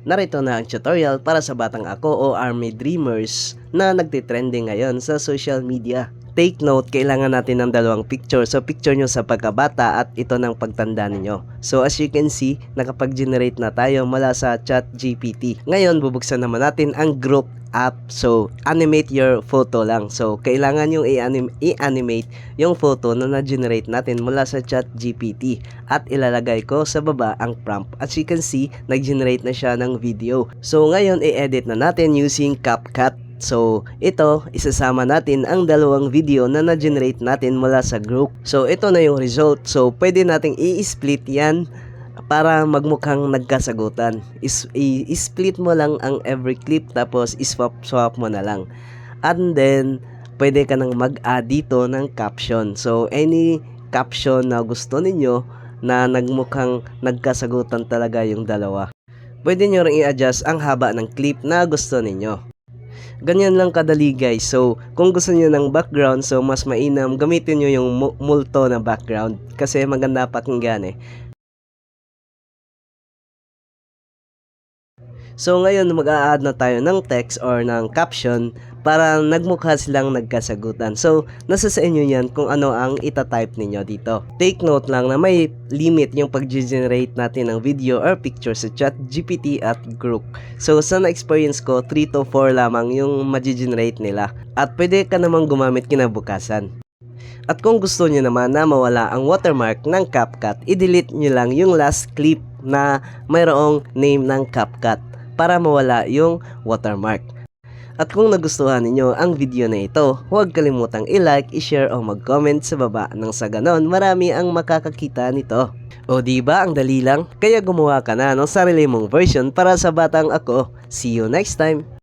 Narito na ang tutorial para sa batang ako o Army Dreamers na nagtitrending ngayon sa social media. Take note, kailangan natin ng dalawang picture. So picture nyo sa pagkabata at ito ng pagtanda ninyo. So as you can see, nakapag-generate na tayo mula sa ChatGPT. Ngayon, bubuksan naman natin ang group app. So animate your photo lang. So kailangan yung i-animate yung photo na na-generate natin mula sa ChatGPT. At ilalagay ko sa baba ang prompt. As you can see, nag-generate na siya ng video. So ngayon, i-edit na natin using CapCut. So, ito, isasama natin ang dalawang video na na-generate natin mula sa group. So, ito na yung result. So, pwede nating i-split yan para magmukhang nagkasagutan. I-split mo lang ang every clip tapos i-swap mo na lang. And then, pwede ka nang mag-add dito ng caption. So, any caption na gusto ninyo na nagmukhang nagkasagutan talaga yung dalawa. Pwede nyo rin i-adjust ang haba ng clip na gusto ninyo. Ganyan lang kadali guys. So, kung gusto niyo ng background, so mas mainam, gamitin niyo yung multo na background kasi maganda pakinggan eh. So, ngayon mag-a-add na tayo ng text or ng caption para nagmukha silang nagkasagutan. So, nasa sa inyo yan kung ano ang itatype ninyo dito. Take note lang na may limit yung pag-generate natin ng video or picture sa ChatGPT at group. So, sa na-experience ko, 3 to 4 lamang yung ma-generate nila. At pwede ka namang gumamit kinabukasan. At kung gusto niyo naman na mawala ang watermark ng CapCut, i-delete niyo lang yung last clip na mayroong name ng CapCut para mawala yung watermark. At kung nagustuhan ninyo ang video na ito, huwag kalimutang i-like, i-share o mag-comment sa baba nang sa ganon marami ang makakakita nito. O diba ang dali lang? Kaya gumawa ka na ng sarili mong version para sa batang ako. See you next time!